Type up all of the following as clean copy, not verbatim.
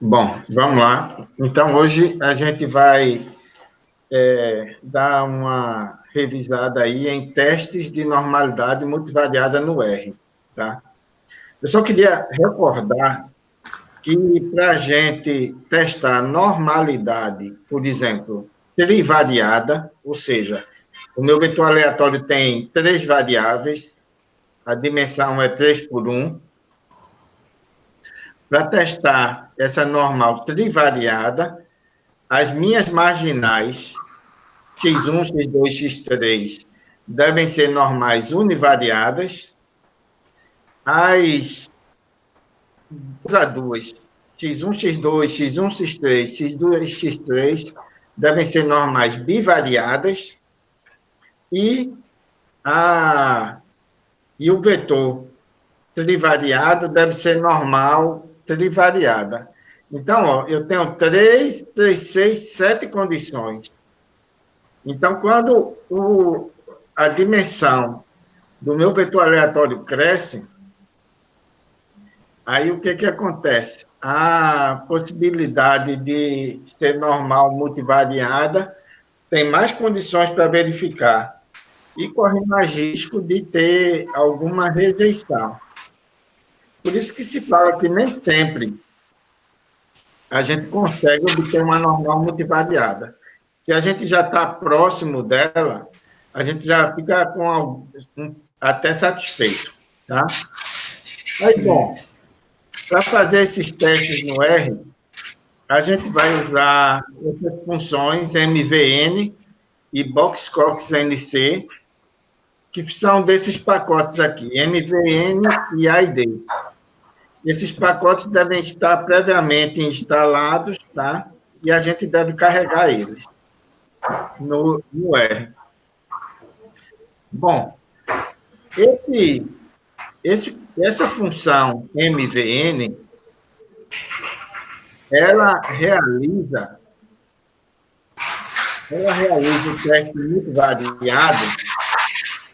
Bom, vamos lá. Então, hoje a gente vai dar uma revisada aí em testes de normalidade multivariada no R, tá? Eu só queria recordar que para a gente testar a normalidade, por exemplo, trivariada, ou seja, o meu vetor aleatório tem três variáveis, a dimensão é 3 por 1. Para testar essa normal trivariada, as minhas marginais x1, x2, x3 devem ser normais univariadas. As 2 x1, x2, x1, x3, x2, x3 devem ser normais bivariadas. E, e o vetor trivariado deve ser normal trivariada. Então, ó, eu tenho 3, 6, 7 condições. Então, quando a dimensão do meu vetor aleatório cresce, aí o que acontece? A possibilidade de ser normal multivariada tem mais condições para verificar e corre mais risco de ter alguma rejeição. Por isso que se fala que nem sempre a gente consegue obter uma normal multivariada. Se a gente já está próximo dela, a gente já fica até satisfeito, tá? Mas, bom, para fazer esses testes no R, a gente vai usar essas funções MVN e BoxCox-NC, que são desses pacotes aqui, MVN e AID. Esses pacotes devem estar previamente instalados, tá? E a gente deve carregar eles no R. Bom, essa função MVN, ela realiza o teste multivariado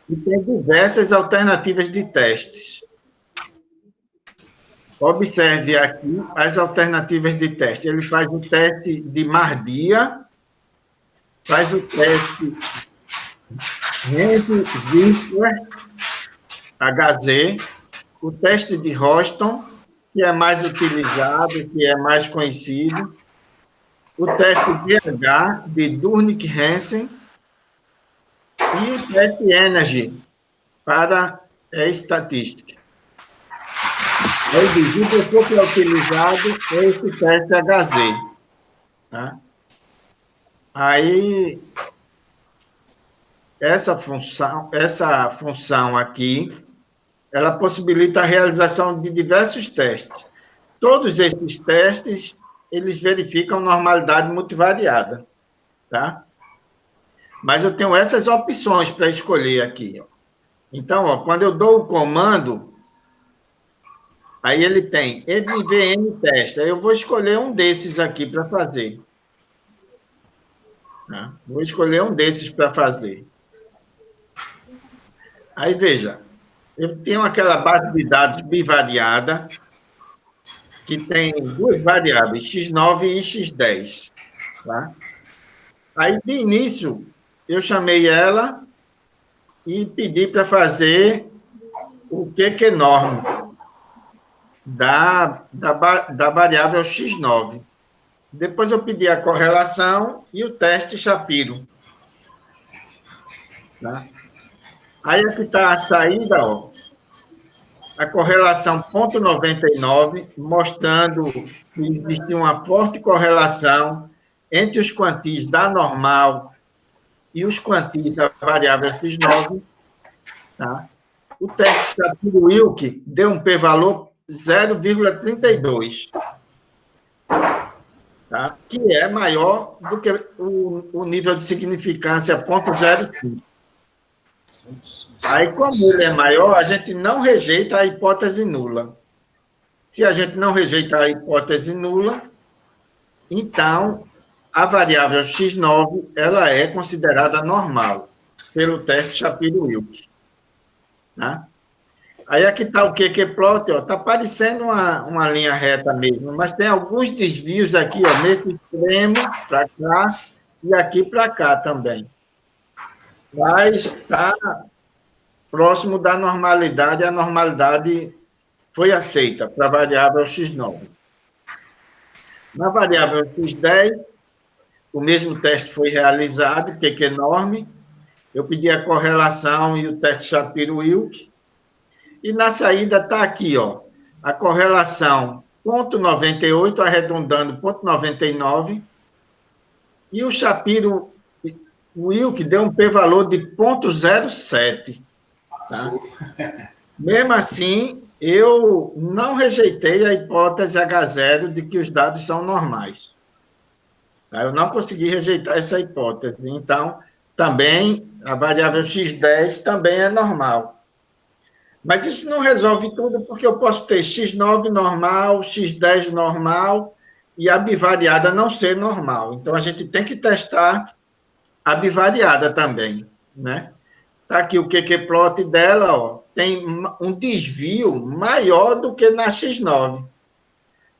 e tem diversas alternativas de testes. Observe aqui as alternativas de teste. Ele faz o teste de Mardia, faz o teste Henry-Wixler, HZ, o teste de Houston, que é mais utilizado, que é mais conhecido, o teste DH, de Durnik-Hansen, e o teste Energy, para estatística. O vetor que é utilizado é esse teste HZ. Tá? Aí, essa função aqui, ela possibilita a realização de diversos testes. Todos esses testes, eles verificam normalidade multivariada, tá? Mas eu tenho essas opções para escolher aqui. Então, ó, quando eu dou o comando, aí ele tem MVN teste. Aí eu vou escolher um desses aqui para fazer. Tá? Vou escolher um desses para fazer. Aí, veja, eu tenho aquela base de dados bivariada, que tem duas variáveis, x9 e x10. Tá? Aí, de início, eu chamei ela e pedi para fazer o que enorme da variável x9. Depois eu pedi a correlação e o teste Shapiro. Tá? Aí aqui está a saída, ó, a correlação 0,99, mostrando que existe uma forte correlação entre os quantis da normal e os quantis da variável x9. Tá? O teste Shapiro-Wilk deu um p-valor 0,32. Tá? Que é maior do que o nível de significância 0,05. Aí, como ele é maior, a gente não rejeita a hipótese nula. Se a gente não rejeita a hipótese nula, então a variável x9 ela é considerada normal pelo teste Shapiro-Wilk. Tá? Aí aqui está o QQ-plot, ó, está parecendo uma linha reta mesmo, mas tem alguns desvios aqui, ó, nesse extremo para cá e aqui para cá também. Mas está próximo da normalidade, a normalidade foi aceita para a variável x9. Na variável x10, o mesmo teste foi realizado, QQ-norm, eu pedi a correlação e o teste Shapiro-Wilk, e na saída está aqui, ó, a correlação 0,98, arredondando 0,99, e o Shapiro-Wilk deu um p-valor de 0,07. Tá? Mesmo assim, eu não rejeitei a hipótese H0 de que os dados são normais. Tá? Eu não consegui rejeitar essa hipótese. Então, também, a variável x10 também é normal. Mas isso não resolve tudo, porque eu posso ter x9 normal, x10 normal, e a bivariada não ser normal. Então, a gente tem que testar a bivariada também, né? Está aqui o QQ-plot dela, ó, tem um desvio maior do que na x9.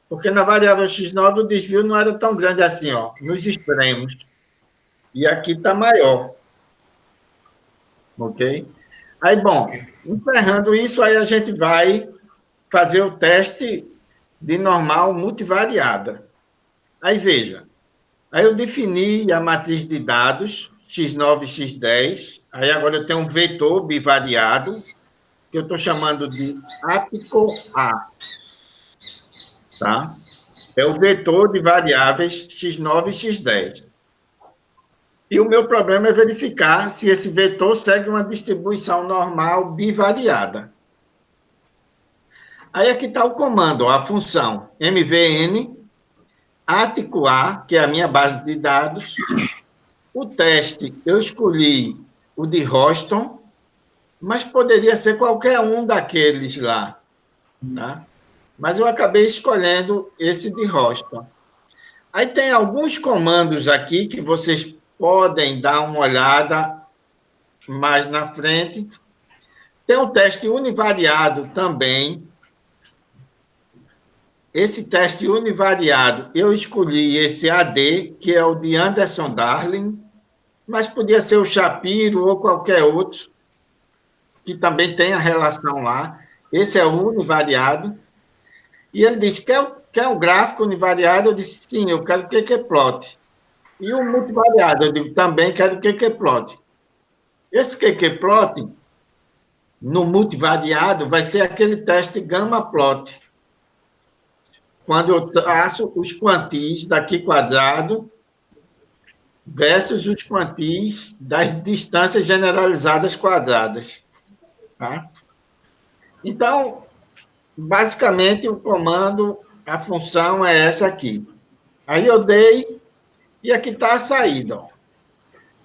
Porque na variável x9 o desvio não era tão grande assim, ó, nos extremos. E aqui está maior. Ok? Aí, bom, encerrando isso, aí a gente vai fazer o teste de normal multivariada. Aí, veja, aí eu defini a matriz de dados, x9 e x10, aí agora eu tenho um vetor bivariado, que eu estou chamando de APICO-A, tá? É o vetor de variáveis x9 e x10. E o meu problema é verificar se esse vetor segue uma distribuição normal bivariada. Aí aqui está o comando, ó, a função mvn, ATICO-A, que é a minha base de dados. O teste, eu escolhi o de Houston, mas poderia ser qualquer um daqueles lá, tá? Mas eu acabei escolhendo esse de Houston. Aí tem alguns comandos aqui que vocês podem dar uma olhada mais na frente. Tem um teste univariado também. Esse teste univariado, eu escolhi esse AD, que é o de Anderson Darling, mas podia ser o Shapiro ou qualquer outro, que também tem a relação lá. Esse é o univariado. E ele disse, quer um gráfico univariado? Eu disse, sim, eu quero QQ-plot. E o multivariado, eu digo, também quero QQ-plot. Esse QQ-plot, no multivariado, vai ser aquele teste gamma-plot, quando eu traço os quantis daqui quadrado versus os quantis das distâncias generalizadas quadradas. Tá? Então, basicamente, o comando, a função é essa aqui. Aí eu dei, e aqui está a saída. Ó.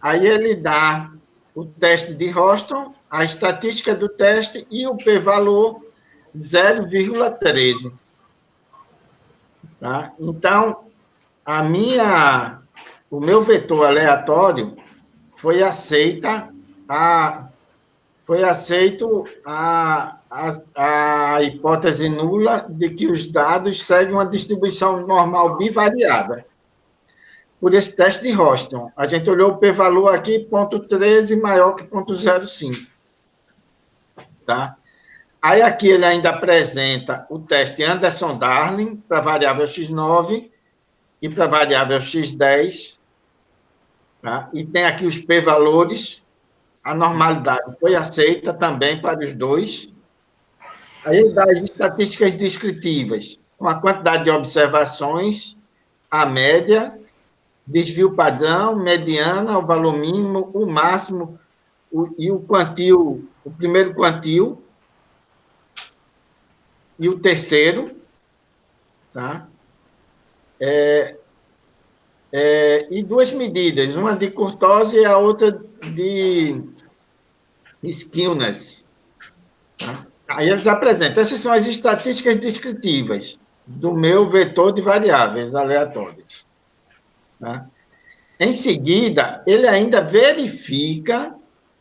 Aí ele dá o teste de Houston, a estatística do teste e o p-valor 0,13. Tá? Então, o meu vetor aleatório foi aceito a hipótese nula de que os dados seguem uma distribuição normal bivariada. Por esse teste de Houston. A gente olhou o p-valor aqui, 0,13 maior que 0,05. Tá? Aí aqui ele ainda apresenta o teste Anderson-Darling para a variável x9 e para a variável x10. Tá? E tem aqui os p-valores. A normalidade foi aceita também para os dois. Aí ele dá as estatísticas descritivas, com a quantidade de observações, a média, desvio padrão, mediana, o valor mínimo, o máximo, e o quantio, o primeiro quantio, e o terceiro, tá? E duas medidas, uma de Kurtoz e a outra de Skewness. Tá? Aí eles apresentam, essas são as estatísticas descritivas do meu vetor de variáveis aleatórias. Tá? Em seguida, ele ainda verifica,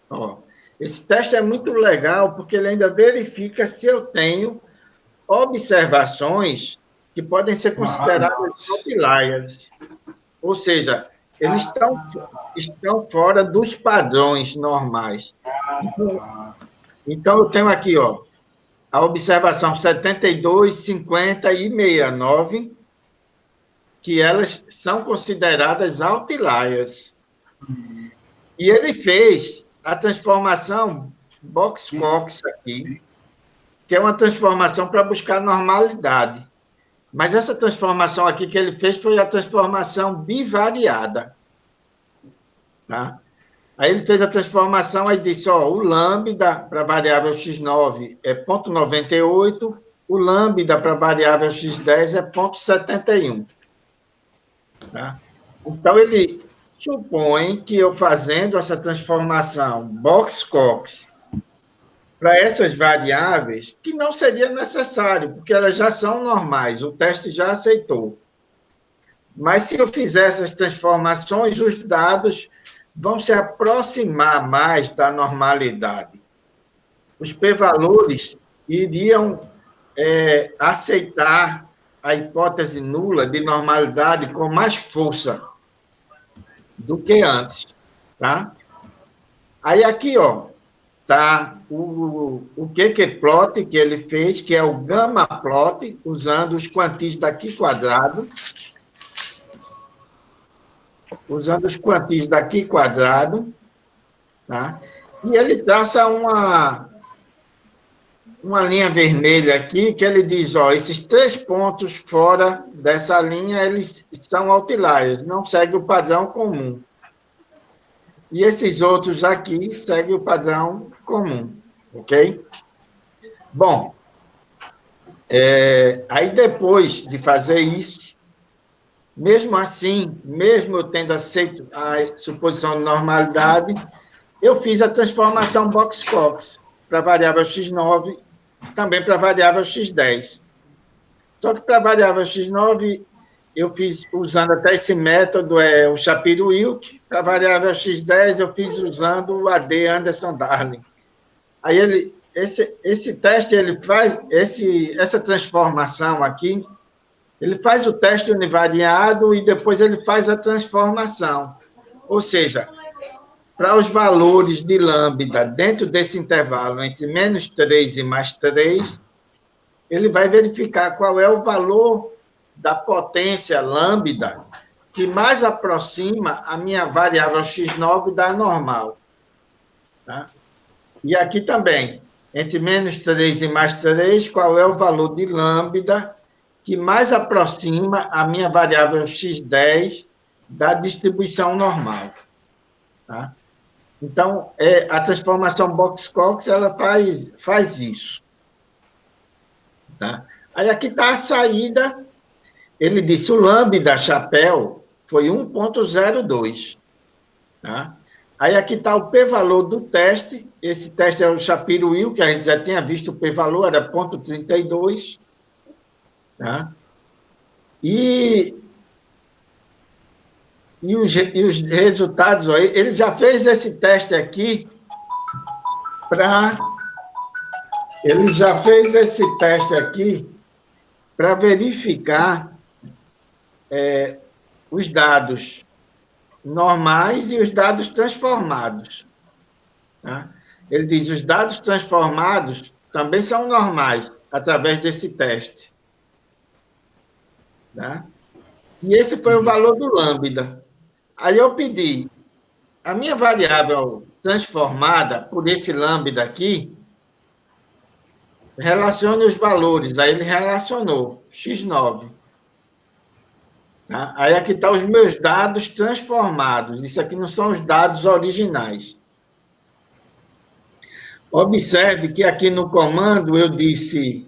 ó, Esse teste é muito legal, porque ele ainda verifica se eu tenho observações que podem ser consideradas outliers. Ou seja, eles estão fora dos padrões normais. Então, eu tenho aqui, ó, a observação 72, 50 e 69, que elas são consideradas outliers. E ele fez a transformação Box-Cox aqui, que é uma transformação para buscar normalidade. Mas essa transformação aqui que ele fez foi a transformação bivariada. Tá? Aí ele fez a transformação, aí disse, ó, o lambda para a variável x9 é 0,98, o lambda para a variável x10 é 0,71. Tá? Então, ele supõe que eu fazendo essa transformação Box-Cox para essas variáveis, que não seria necessário, porque elas já são normais, o teste já aceitou. Mas se eu fizer essas transformações, os dados vão se aproximar mais da normalidade. Os p-valores iriam aceitar a hipótese nula de normalidade com mais força do que antes, tá? Aí aqui, ó, tá o QQ-plot que ele fez, que é o gamma-plot, usando os quantis daqui quadrado, tá? E ele traça uma linha vermelha aqui, que ele diz, ó, esses 3 pontos fora dessa linha, eles são outliers, não seguem o padrão comum. E esses outros aqui seguem o padrão comum, ok? Bom, aí depois de fazer isso, mesmo assim, mesmo eu tendo aceito a suposição de normalidade, eu fiz a transformação Box-Cox para a variável x9, também para a variável x10. Só que para a variável x9, eu fiz usando até esse método, o Shapiro-Wilk. Para a variável x10, eu fiz usando o AD Anderson-Darling. Aí esse teste, ele faz essa transformação aqui, ele faz o teste univariado e depois ele faz a transformação. Ou seja, para os valores de lambda dentro desse intervalo entre menos 3 e mais 3, ele vai verificar qual é o valor da potência lambda que mais aproxima a minha variável x9 da normal. Tá? E aqui também, entre menos 3 e mais 3, qual é o valor de lambda que mais aproxima a minha variável x10 da distribuição normal. Tá? Então, a transformação Box-Cox, ela faz isso. Tá? Aí aqui está a saída. Ele disse, o lambda chapéu foi 1,02. Tá? Aí aqui está o p-valor do teste. Esse teste é o Shapiro-Wilk, que a gente já tinha visto o p-valor, era 0,32. Tá? E os resultados, ó, ele já fez esse teste aqui para verificar os dados normais e os dados transformados. Tá? Ele diz, os dados transformados também são normais, através desse teste. Tá? E esse foi o valor do lambda. Aí eu pedi a minha variável transformada por esse lambda aqui, relacione os valores. Aí ele relacionou, x9. Tá? Aí aqui estão os meus dados transformados. Isso aqui não são os dados originais. Observe que aqui no comando eu disse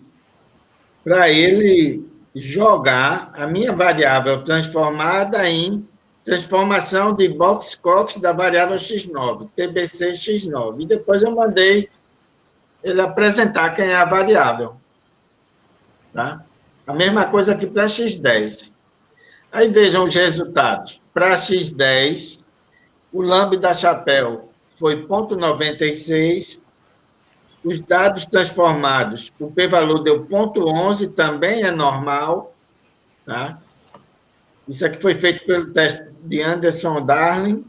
para ele jogar a minha variável transformada em transformação de Box-Cox da variável x9, TBC x9. E depois eu mandei ele apresentar quem é a variável. Tá? A mesma coisa aqui para x10. Aí vejam os resultados. Para x10, o lambda chapéu foi 0,96. Os dados transformados, o p-valor deu 0,11, também é normal, tá? Isso aqui foi feito pelo teste de Anderson Darling,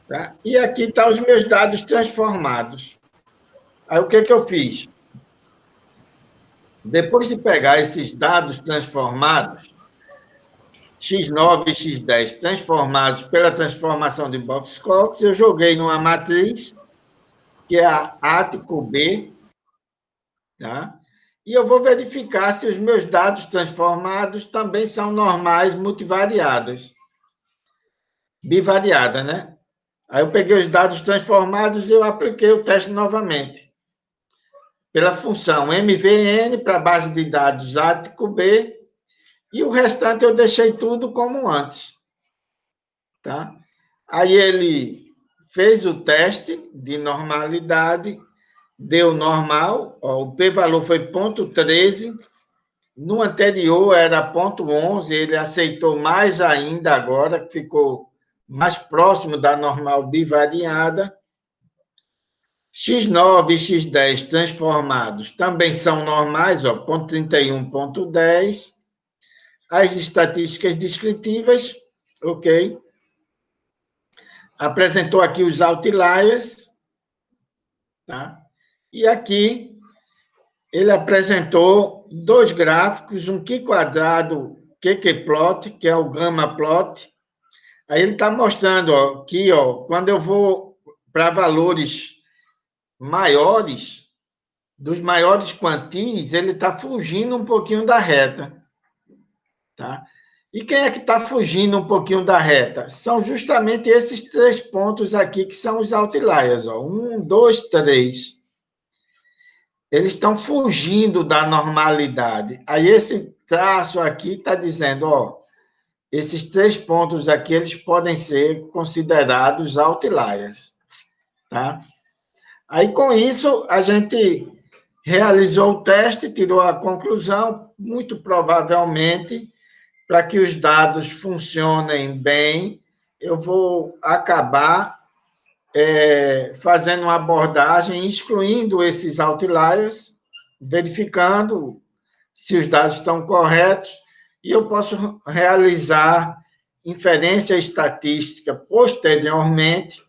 tá? E aqui estão os meus dados transformados. Aí, o que eu fiz? Depois de pegar esses dados transformados, X9 e X10 transformados pela transformação de Box-Cox, eu joguei numa matriz, que é a ático B, tá? E eu vou verificar se os meus dados transformados também são normais multivariadas. Bivariada, né? Aí eu peguei os dados transformados e eu apliquei o teste novamente. Pela função MVN para a base de dados ático B, e o restante eu deixei tudo como antes. Tá? Aí ele fez o teste de normalidade, deu normal, ó, o p-valor foi 0,13, no anterior era 0,11, ele aceitou mais ainda agora, ficou mais próximo da normal bivariada. X9 e X10 transformados também são normais, ó, 0,31, 0,10. As estatísticas descritivas, ok. Apresentou aqui os outliers, tá? E aqui ele apresentou dois gráficos, um Q quadrado QQ-plot, que é o gamma plot. Aí ele está mostrando, ó, aqui, ó, quando eu vou para valores maiores, dos maiores quantis, ele está fugindo um pouquinho da reta. Tá? E quem é que está fugindo um pouquinho da reta? São justamente esses três pontos aqui, que são os outliers. Ó. 1, 2, 3. Eles estão fugindo da normalidade. Aí esse traço aqui está dizendo, ó, esses três pontos aqui, eles podem ser considerados outliers. Tá? Aí, com isso, a gente realizou o teste, tirou a conclusão, muito provavelmente, para que os dados funcionem bem, eu vou acabar fazendo uma abordagem excluindo esses outliers, verificando se os dados estão corretos, e eu posso realizar inferência estatística posteriormente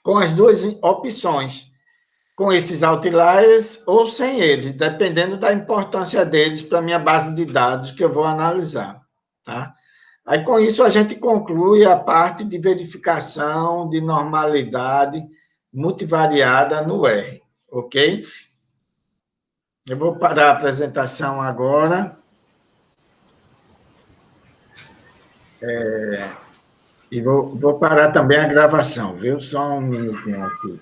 com as duas opções, com esses outliers ou sem eles, dependendo da importância deles para a minha base de dados que eu vou analisar. Tá? Aí, com isso, a gente conclui a parte de verificação de normalidade multivariada no R, ok? Eu vou parar a apresentação agora. E vou parar também a gravação, viu? Só um minutinho aqui.